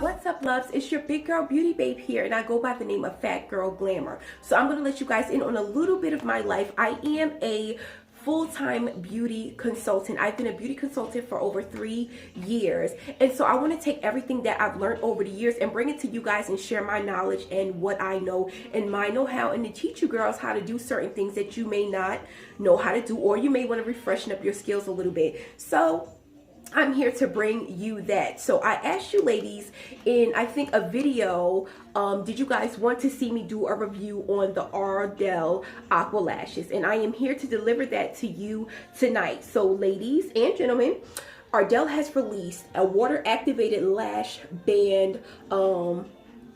What's up, loves? It's your big girl beauty babe here, and I go by the name of Fat Girl Glamour. So I'm going to let you guys in on a little bit of my life. I am a full-time beauty consultant. I've been a beauty consultant for over 3 years, and so I want to take everything that I've learned over the years and bring it to you guys and share my knowledge and what I know and my know-how, and to teach you girls how to do certain things that you may not know how to do, or you may want to refreshen up your skills a little bit. So I'm here to bring you that. So I asked you ladies in, I think, a video, did you guys want to see me do a review on the Ardell Aqua lashes? And I am here to deliver that to you tonight. So ladies and gentlemen, Ardell has released a water activated lash band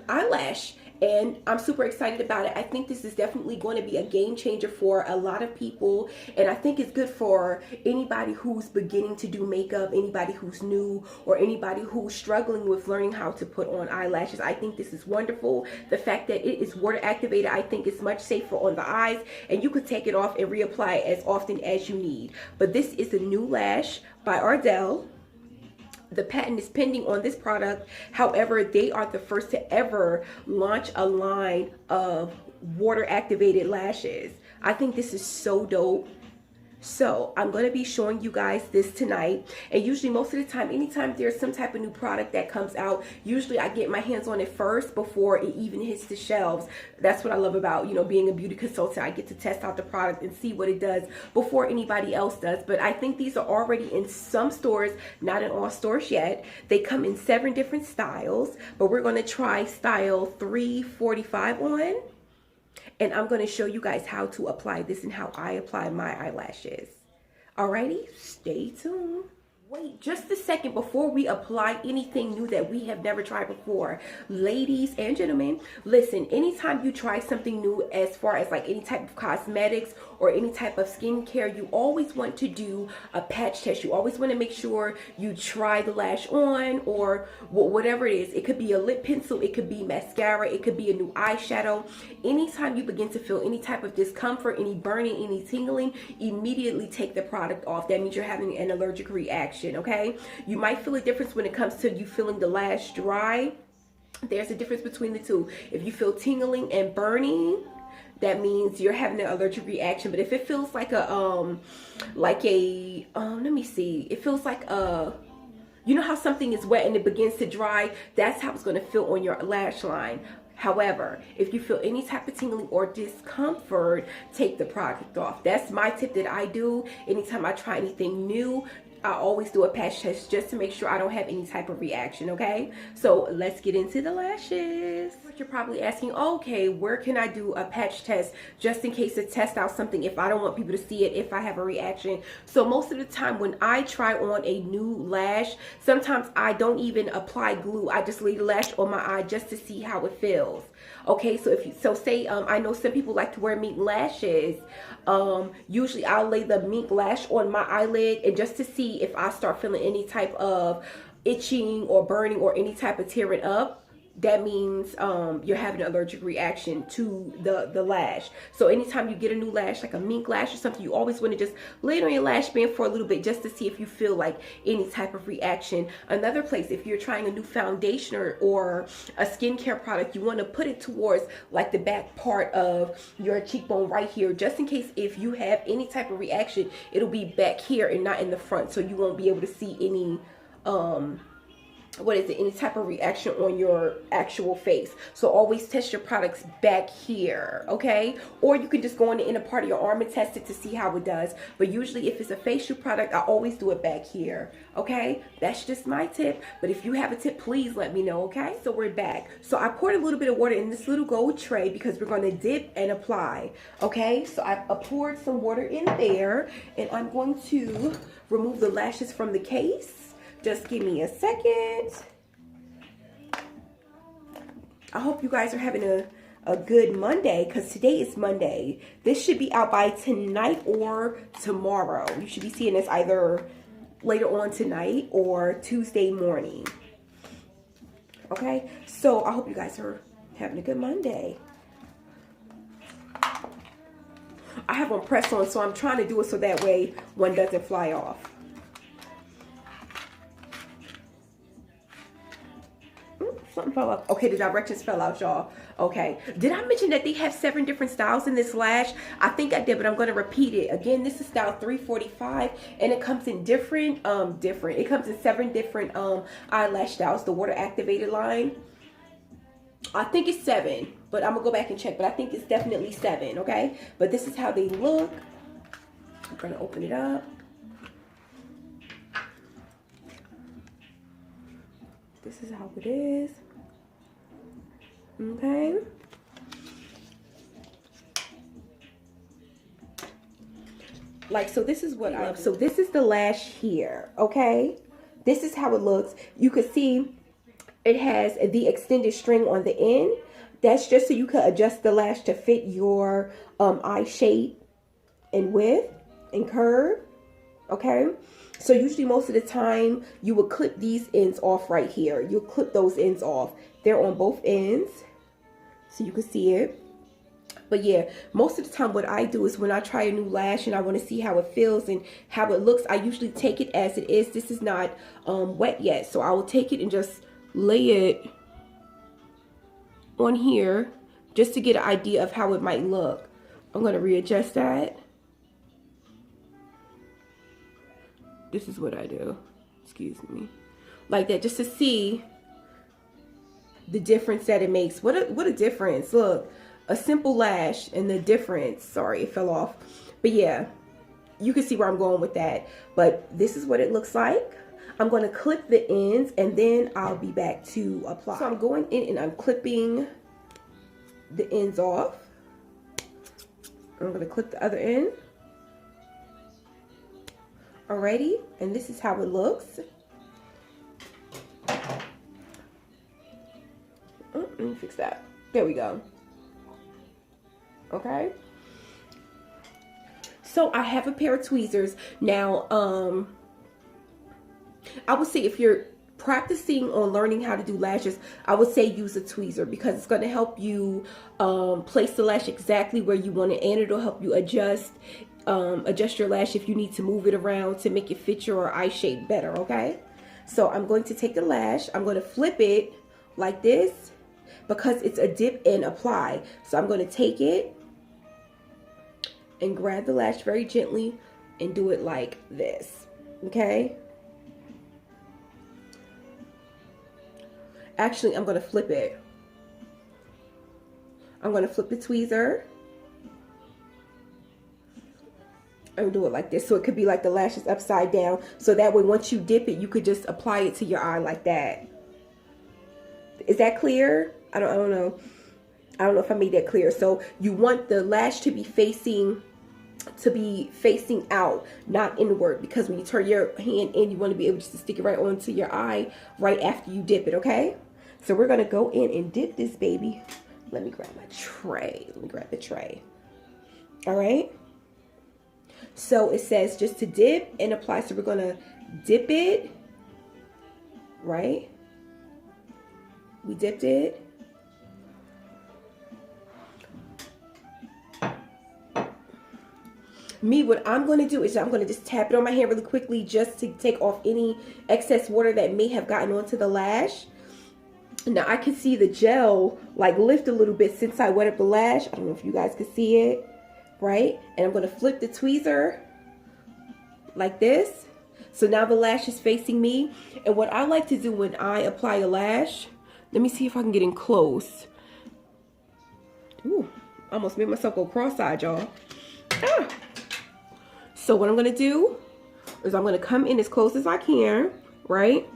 eyelash, and I'm super excited about it. I think this is definitely going to be a game changer for a lot of people, and I think it's good for anybody who's beginning to do makeup, anybody who's new, or anybody who's struggling with learning how to put on eyelashes. I think this is wonderful. The fact that it is water activated, I think it's much safer on the eyes, and you could take it off and reapply it as often as you need. But this is a new lash by Ardell. The patent is pending on this product. However, they are the first to ever launch a line of water activated lashes. I think this is so dope. So I'm going to be showing you guys this tonight, and usually most of the time, anytime there's some type of new product that comes out, usually I get my hands on it first before it even hits the shelves. That's what I love about, you know, being a beauty consultant. I get to test out the product and see what it does before anybody else does. But I think these are already in some stores, not in all stores yet. They come in 7 different styles, but we're going to try style 345 on. And I'm going to show you guys how to apply this and how I apply my eyelashes. Alrighty, stay tuned. Wait just a second before we apply anything new that we have never tried before. Ladies and gentlemen, listen, anytime you try something new as far as like any type of cosmetics or any type of skincare, you always want to do a patch test. You always want to make sure you try the lash on, or whatever it is. It could be a lip pencil, it could be mascara, it could be a new eyeshadow. Anytime you begin to feel any type of discomfort, any burning, any tingling, immediately take the product off. That means you're having an allergic reaction. Okay, you might feel a difference when it comes to you feeling the lash dry. There's a difference between the two. If you feel tingling and burning, that means you're having an allergic reaction. But if it feels like a let me see, it feels like a, you know how something is wet and it begins to dry, that's how it's going to feel on your lash line. However, if you feel any type of tingling or discomfort, take the product off. That's my tip that I do anytime I try anything new. I always do a patch test just to make sure I don't have any type of reaction, okay? So let's get into the lashes. But you're probably asking, okay, where can I do a patch test just in case to test out something if I don't want people to see it, if I have a reaction? So most of the time when I try on a new lash, sometimes I don't even apply glue. I just leave the lash on my eye just to see how it feels. Okay, so if you, say I know some people like to wear mink lashes. Usually I'll lay the mink lash on my eyelid, and just to see if I start feeling any type of itching or burning or any type of tearing up, that means you're having an allergic reaction to the lash. So anytime you get a new lash, like a mink lash or something, you always want to just lay it on your lash band for a little bit just to see if you feel like any type of reaction. Another place, if you're trying a new foundation or a skincare product, you want to put it towards like the back part of your cheekbone right here, just in case if you have any type of reaction, it'll be back here and not in the front, so you won't be able to see any any type of reaction on your actual face. So always test your products back here, okay? Or you can just go in the inner part of your arm and test it to see how it does. But usually if it's a facial product, I always do it back here, okay? That's just my tip. But if you have a tip, please let me know, okay? So we're back. So I poured a little bit of water in this little gold tray because we're going to dip and apply, okay? So I poured some water in there, and I'm going to remove the lashes from the case. Just give me a second. I hope you guys are having a good Monday, because today is Monday. This should be out by tonight or tomorrow. You should be seeing this either later on tonight or Tuesday morning. Okay, so I hope you guys are having a good Monday. I have one press on, so I'm trying to do it so that way one doesn't fly off. Something fell out. Okay, the directions fell out, y'all. Okay. Did I mention that they have 7 different styles in this lash? I think I did, but I'm going to repeat it. Again, this is style 345, and it comes in different. It comes in 7 different eyelash styles. The water activated line. I think it's 7, but I'm going to go back and check, but I think it's definitely 7, okay? But this is how they look. I'm going to open it up. This is how it is. Okay. Like, so this is what I love. So this is the lash here, okay? This is how it looks. You can see it has the extended string on the end. That's just so you can adjust the lash to fit your eye shape and width and curve, okay? So usually most of the time you will clip these ends off right here. You'll clip those ends off. They're on both ends so you can see it. But yeah, most of the time what I do is when I try a new lash and I want to see how it feels and how it looks, I usually take it as it is. This is not wet yet, so I will take it and just lay it on here just to get an idea of how it might look. I'm going to readjust that. This is what I do. Excuse me. Like that, just to see the difference that it makes. What a difference. Look, a simple lash and the difference. Sorry, it fell off. But yeah, you can see where I'm going with that. But this is what it looks like. I'm going to clip the ends and then I'll be back to apply. So I'm going in and I'm clipping the ends off. I'm going to clip the other end. Alrighty, and this is how it looks. Let me fix that. There we go. Okay. So I have a pair of tweezers. Now, I would say if you're practicing on learning how to do lashes, I would say use a tweezer because it's going to help you place the lash exactly where you want it, and it'll help you adjust your lash if you need to move it around to make it fit your eye shape better, okay? So I'm going to take the lash, I'm going to flip it like this because it's a dip and apply. So I'm going to take it and grab the lash very gently and do it like this, okay? Actually, I'm going to flip it. I'm going to flip the tweezer. And do it like this, so it could be like the lashes upside down, so that way once you dip it you could just apply it to your eye like that. Is that clear? I don't know if I made that clear. So you want the lash to be facing out, not inward, because when you turn your hand in you want to be able just to stick it right onto your eye right after you dip it, okay? So we're gonna go in and dip this baby. Let me grab my tray. Let me grab the tray. All right. So it says just to dip and apply. So we're going to dip it, right? We dipped it. What I'm going to do is I'm going to just tap it on my hand really quickly just to take off any excess water that may have gotten onto the lash. Now I can see the gel like lift a little bit since I wet up the lash. I don't know if you guys can see it. Right? And I'm going to flip the tweezer like this. So now the lash is facing me. And what I like to do when I apply a lash, let me see if I can get in close. Ooh, almost made myself go cross-eyed, y'all. Ah. So what I'm going to do is I'm going to come in as close as I can, right?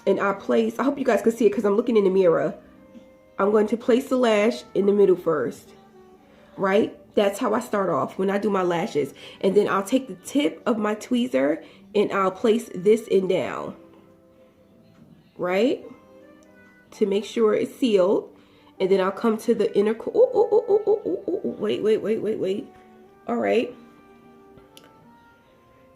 And I hope you guys can see it because I'm looking in the mirror. I'm going to place the lash in the middle first, right? That's how I start off when I do my lashes. And then I'll take the tip of my tweezer and I'll place this end down, right? To make sure it's sealed. And then I'll come to the inner, wait. All right.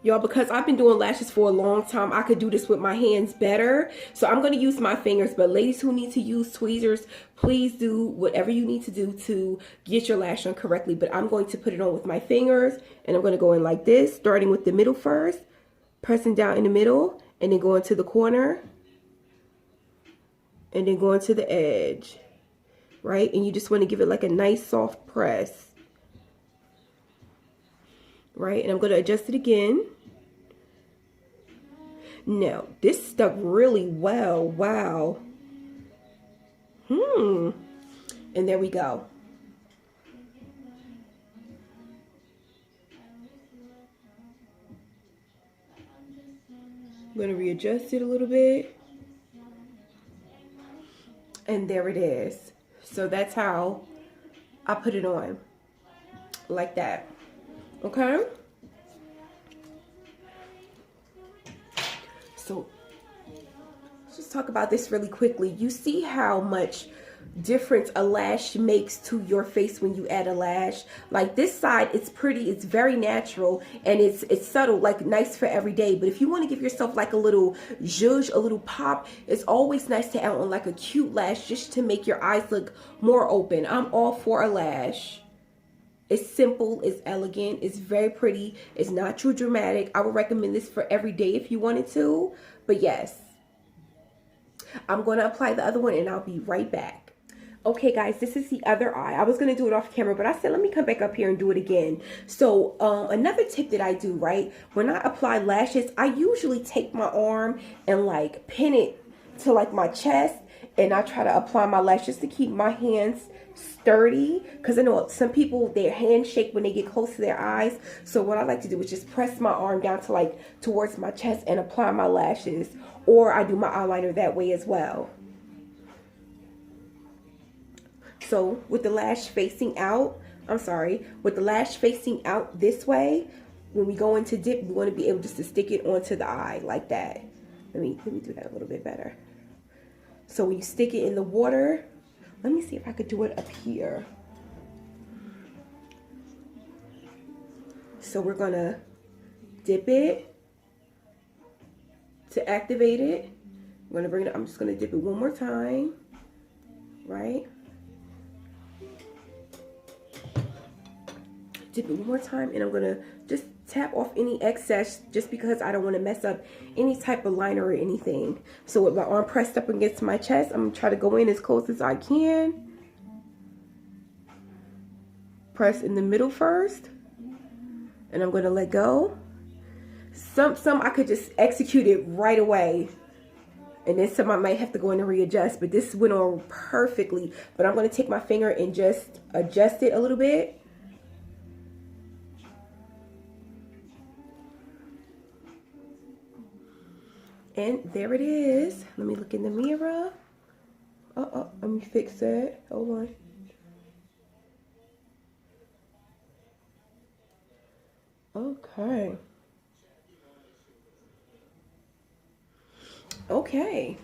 Y'all, because I've been doing lashes for a long time, I could do this with my hands better. So I'm going to use my fingers. But ladies who need to use tweezers, please do whatever you need to do to get your lash on correctly. But I'm going to put it on with my fingers. And I'm going to go in like this, starting with the middle first. Pressing down in the middle. And then going to the corner. and then going to the edge, right? And you just want to give it like a nice soft press, right? And I'm going to adjust it again. Now, this stuck really well. Wow. And there we go. I'm going to readjust it a little bit. And there it is. So that's how I put it on. Like that. Okay? So let's just talk about this really quickly. You see how much difference a lash makes to your face when you add a lash. Like this side, it's pretty, it's very natural, and it's subtle, like nice for every day. But if you want to give yourself like a little zhuzh, a little pop, it's always nice to add on like a cute lash just to make your eyes look more open. I'm all for a lash. It's simple, it's elegant, it's very pretty, it's not too dramatic. I would recommend this for every day if you wanted to. But yes, I'm going to apply the other one and I'll be right back. Okay guys, this is the other eye. I was going to do it off camera, but I said let me come back up here and do it again. So another tip that I do, right, when I apply lashes, I usually take my arm and like pin it to like my chest, and I try to apply my lashes to keep my hands sturdy, because I know some people, their hands shake when they get close to their eyes. So what I like to do is just press my arm down to like towards my chest and apply my lashes, or I do my eyeliner that way as well. So with the lash facing out, with the lash facing out this way, when we go into dip, we want to be able just to stick it onto the eye like that. Let me do that a little bit better. So when you stick it in the water, let me see if I could do it up here. So we're gonna dip it to activate it. I'm gonna bring it, I'm just gonna dip it one more time, right? Dip it one more time, and I'm gonna just tap off any excess, just because I don't want to mess up any type of liner or anything. So with my arm pressed up against my chest, I'm gonna try to go in as close as I can. Press in the middle first, and I'm gonna let go. Some I could just execute it right away, and then some I might have to go in and readjust, but this went on perfectly. But I'm gonna take my finger and just adjust it a little bit. And there it is. Let me look in the mirror. Let me fix it. Hold on. Okay. Okay.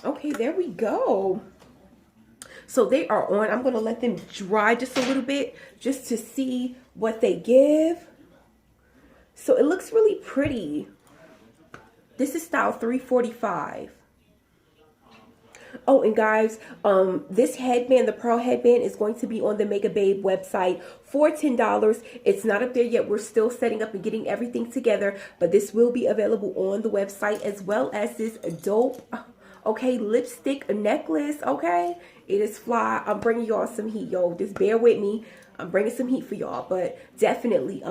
Okay, there we go. So they are on. I'm going to let them dry just a little bit just to see what they give. So it looks really pretty. This is style 345. Oh, and guys, this headband, the pearl headband, is going to be on the Make a Babe website for $10. It's not up there yet. We're still setting up and getting everything together, but this will be available on the website, as well as this dope, okay, lipstick necklace. Okay, it is fly. I'm bringing y'all some heat, yo. Just bear with me. I'm bringing some heat for y'all, but definitely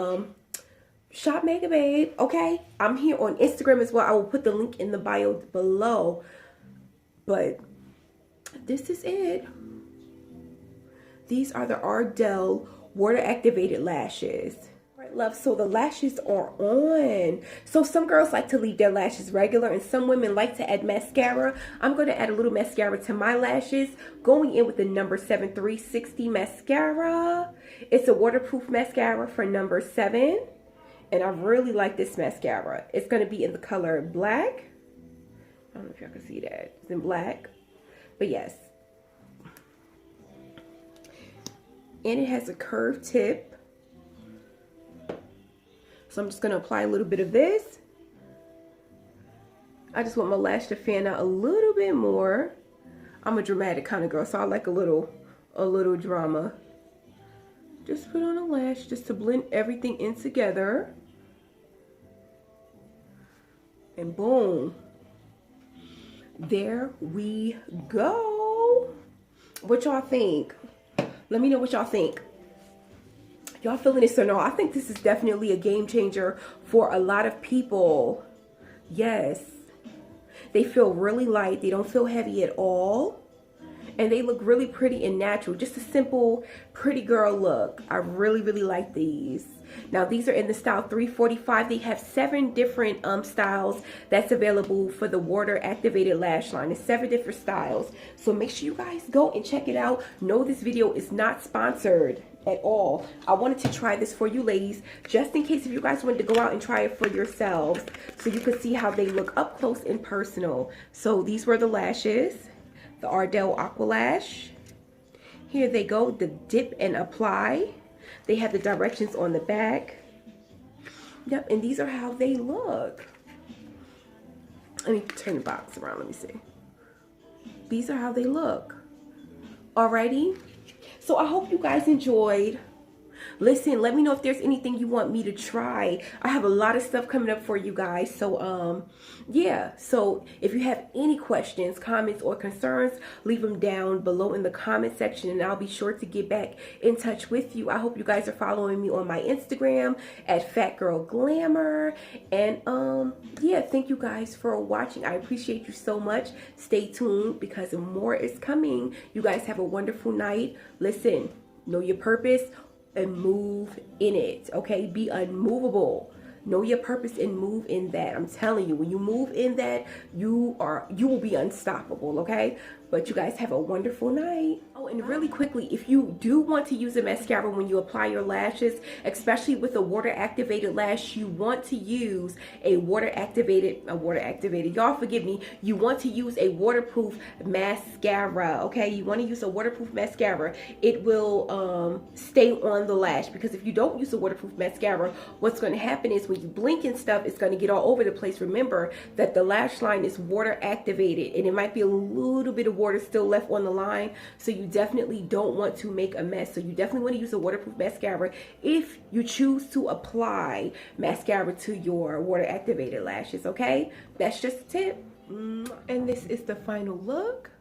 shop Make a Babe. Okay, I'm here on Instagram as well. I will put the link in the bio below. But this is it. These are the Ardell Water Activated Lashes. All right, love, so the lashes are on. So some girls like to leave their lashes regular, and some women like to add mascara. I'm going to add a little mascara to my lashes, going in with the number 7 360 mascara. It's a waterproof mascara for number 7. And I really like this mascara. It's going to be in the color black. I don't know if y'all can see that. It's in black. But yes. And it has a curved tip. So I'm just going to apply a little bit of this. I just want my lash to fan out a little bit more. I'm a dramatic kind of girl, so I like a little drama. Just put on a lash just to blend everything in together. And boom, there we go. What y'all think? Let me know what y'all think. Y'all feeling this or no? I think this is definitely a game changer for a lot of people. Yes. They feel really light. They don't feel heavy at all. And they look really pretty and natural. Just a simple, pretty girl look. I really, really like these. Now, these are in the style 345. They have 7 different styles that's available for the water activated lash line. It's 7 different styles. So make sure you guys go and check it out. No, this video is not sponsored at all. I wanted to try this for you ladies, just in case if you guys wanted to go out and try it for yourselves, so you could see how they look up close and personal. So these were the lashes, the Ardell Aqua Lash. Here they go, the dip and apply. They have the directions on the back. Yep, and these are how they look. Let me turn the box around, let me see. These are how they look. Alrighty. So I hope you guys enjoyed. Listen, let me know if there's anything you want me to try. I have a lot of stuff coming up for you guys. So, yeah. So if you have any questions, comments, or concerns, leave them down below in the comment section, and I'll be sure to get back in touch with you. I hope you guys are following me on my Instagram at Fat Girl Glamour. And, yeah, thank you guys for watching. I appreciate you so much. Stay tuned because more is coming. You guys have a wonderful night. Listen, know your purpose and move in it, okay? Be unmovable. Know your purpose and move in that. I'm telling you, when you move in that, you will be unstoppable, okay? But you guys have a wonderful night. Oh, and really quickly, if you do want to use a mascara when you apply your lashes, especially with a water activated lash, you want to use a water activated, y'all forgive me, you want to use a waterproof mascara, okay? You want to use a waterproof mascara. It will stay on the lash, because if you don't use a waterproof mascara, what's going to happen is when you blink and stuff, it's going to get all over the place. Remember that the lash line is water activated, and it might be a little bit of water still left on the line, so you definitely don't want to make a mess. So you definitely want to use a waterproof mascara if you choose to apply mascara to your water activated lashes, okay? That's just a tip. And this is the final look.